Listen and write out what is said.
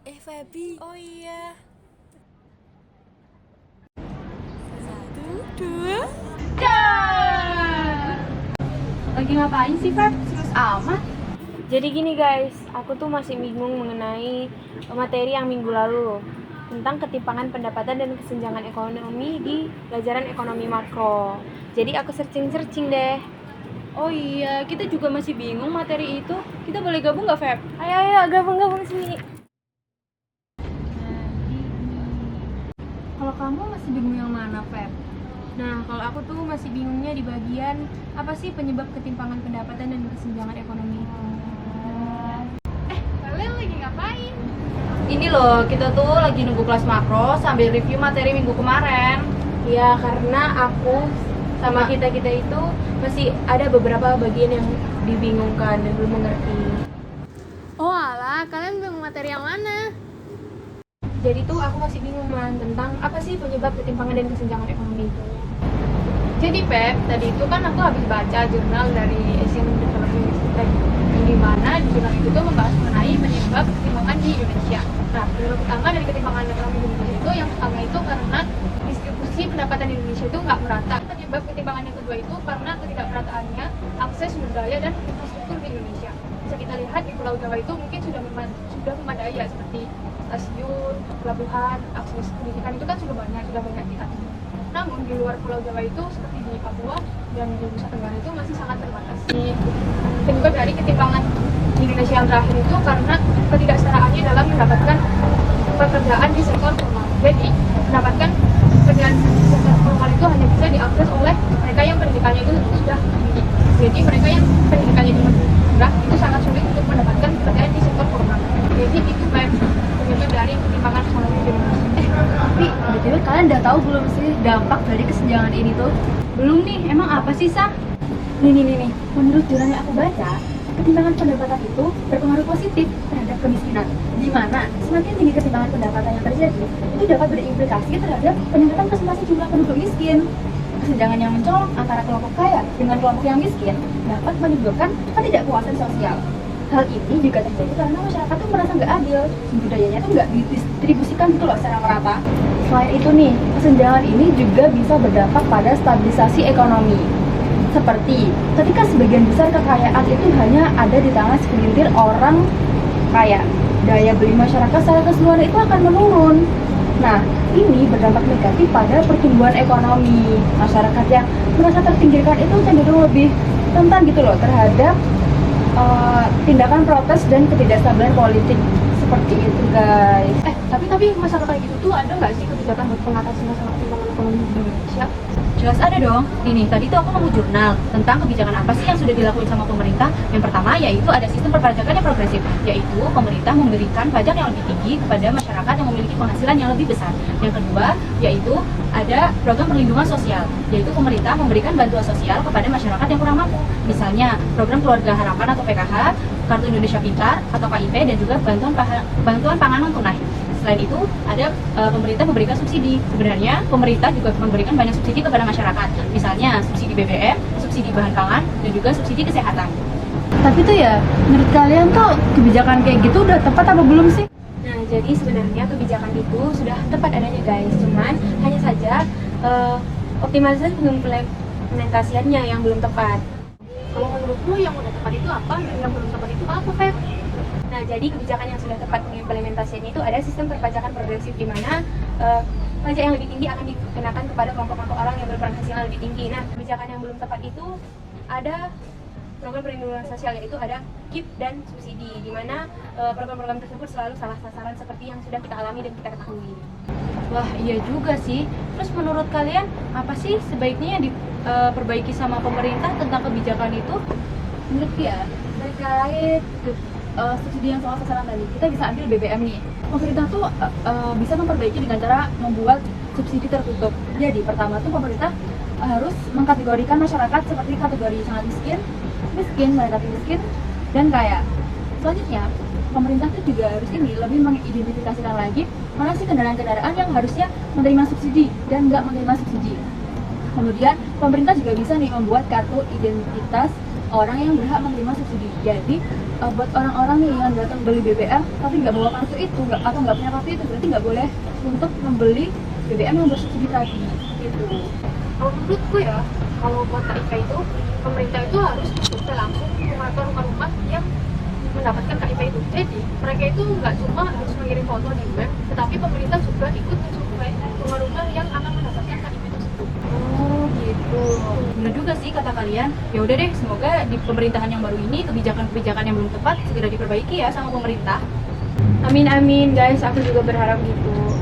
Fabi, oh iya. Satu, dua. Lagi ngapain sih, Feb? Serius amat? Jadi gini guys, aku tuh masih bingung mengenai materi yang minggu lalu tentang ketimpangan pendapatan dan kesenjangan ekonomi di pelajaran ekonomi makro. Jadi aku searching deh. Oh iya, kita juga masih bingung materi itu. Kita boleh gabung nggak, Feb? Ayo gabung sini. Kalau kamu masih bingung yang mana, Feb? Nah, kalau aku tuh masih bingungnya di bagian apa sih penyebab ketimpangan pendapatan dan kesenjangan ekonomi. Kalian lagi ngapain? Ini loh, kita tuh lagi nunggu kelas makro sambil review materi minggu kemarin. Ya, karena aku sama kita itu masih ada beberapa bagian yang dibingungkan dan belum mengerti. Oh alah, kalian bingung materi yang mana? Jadi tuh aku masih bingung man tentang apa sih penyebab ketimpangan dan kesenjangan ekonomi itu. Jadi Pep, tadi itu kan aku habis baca jurnal dari Asian Development Institute yang dimana di jurnal itu tuh membahas mengenai penyebab ketimpangan di Indonesia. Nah, penyebab utama dari ketimpangan ekonomi di Indonesia itu yang pertama itu karena distribusi pendapatan di Indonesia itu nggak merata. Penyebab ketimpangan yang kedua itu karena ketidakmerataannya akses sumber daya dan infrastruktur di Indonesia. Bisa kita lihat di Pulau Jawa itu mungkin sudah memadai ya, seperti stasiun, pelabuhan, akses pendidikan itu kan sudah banyak diatur. Namun di luar Pulau Jawa itu seperti di Papua dan di Nusa Tenggara itu masih sangat terbatas. Penyebab dari ketimpangan di Indonesia yang terakhir itu karena ketidaksetaraannya dalam mendapatkan pekerjaan di sektor formal. Jadi mendapatkan pekerjaan di sektor formal itu hanya bisa diakses oleh mereka yang pendidikannya itu sudah tinggi. Jadi mereka yang pendidikannya rendah itu sangat sulit untuk mendapatkan pekerjaan di sektor formal. Jadi itu penyebab dari ketimpangan ekonomi di Indonesia. Tapi BTW kalian udah tahu belum sih dampak dari kesenjangan ini tuh? Belum nih, emang apa sih, Sa? Nih. Menurut jurnal yang aku baca, ketimpangan pendapatan itu berpengaruh positif terhadap kemiskinan. Di mana semakin tinggi ketimpangan pendapatan yang terjadi, itu dapat berimplikasi terhadap peningkatan presentasi jumlah penduduk miskin. Kesenjangan yang mencolok antara kelompok kaya dengan kelompok yang miskin dapat menimbulkan ketidakpuasan sosial. Hal ini juga terjadi karena masyarakat tuh merasa nggak adil, sumber dayanya tuh nggak didistribusikan gitu loh secara merata. Selain itu nih, kesenjangan ini juga bisa berdampak pada stabilisasi ekonomi. Seperti ketika sebagian besar kekayaan itu hanya ada di tangan segelintir orang kaya, daya beli masyarakat secara keseluruhan itu akan menurun. Nah, ini berdampak negatif pada pertumbuhan ekonomi. Masyarakat yang merasa terpinggirkan itu cenderung lebih rentan gitu loh terhadap tindakan protes dan ketidakstabilan politik seperti itu guys. Tapi masalah kayak gitu tuh ada nggak sih kebijakan buat mengatasi masalah ketimpangan ekonomi di Indonesia? Jelas ada dong. Ini tadi tuh aku nemu jurnal tentang kebijakan apa sih yang sudah dilakukan sama pemerintah. Yang pertama yaitu ada sistem perpajakan yang progresif, yaitu pemerintah memberikan pajak yang lebih tinggi kepada masyarakat yang memiliki penghasilan yang lebih besar. Yang kedua yaitu ada program perlindungan sosial, yaitu pemerintah memberikan bantuan sosial kepada masyarakat yang kurang mampu. Misalnya program Keluarga Harapan atau PKH, Kartu Indonesia Pintar atau KIP, dan juga bantuan pangan non tunai. Selain itu, ada pemerintah memberikan subsidi. Sebenarnya, pemerintah juga memberikan banyak subsidi kepada masyarakat. Misalnya, subsidi BBM, subsidi bahan pangan, dan juga subsidi kesehatan. Tapi tuh ya, menurut kalian tuh kebijakan kayak gitu udah tepat apa belum sih? Nah, jadi sebenarnya kebijakan itu sudah tepat adanya guys. Cuman hanya saja optimalisasi pengimplementasiannya yang belum tepat. Kalau menurutmu yang udah tepat itu apa dan yang belum tepat itu apa, Feb? Nah, jadi kebijakan yang sudah tepat pengimplementasiannya itu ada sistem perpajakan progresif di mana pajak yang lebih tinggi akan dikenakan kepada kelompok-kelompok orang yang berpenghasilan lebih tinggi. Nah, kebijakan yang belum tepat itu ada program perlindungan sosial, yaitu ada KIP dan subsidi, di mana program-program tersebut selalu salah sasaran seperti yang sudah kita alami dan kita ketahui. Wah, iya juga sih. Terus menurut kalian apa sih sebaiknya yang diperbaiki sama pemerintah tentang kebijakan itu? Menurut ya, terkait subsidi yang soal sasaran tadi, kita bisa ambil BBM nih. Pemerintah tuh bisa memperbaiki dengan cara membuat subsidi tertutup. Jadi pertama tuh pemerintah harus mengkategorikan masyarakat seperti kategori sangat miskin, mendekati miskin, dan kaya. Selanjutnya, pemerintah tuh juga harus lebih mengidentifikasikan lagi mana sih kendaraan-kendaraan yang harusnya menerima subsidi dan nggak menerima subsidi. Kemudian, pemerintah juga bisa nih membuat kartu identitas orang yang berhak menerima subsidi. Jadi, buat orang-orang nih yang datang beli BBM tapi nggak bawa kartu itu, atau nggak punya kartu itu, berarti nggak boleh untuk membeli BBM yang bersubsidi tadi gitu. Kalau menurutku ya, kalau buat KIP itu, pemerintah itu harus bisa langsung ke rumah-rumah yang mendapatkan KIP itu. Jadi mereka itu nggak cuma harus mengirim foto di web, tetapi pemerintah juga ikut mensurvei rumah-rumah yang akan mendapatkan KIP tersebut. Oh gitu. Benar juga sih kata kalian. Ya udah deh, semoga di pemerintahan yang baru ini kebijakan-kebijakan yang belum tepat segera diperbaiki ya sama pemerintah. Amin amin guys, aku juga berharap gitu.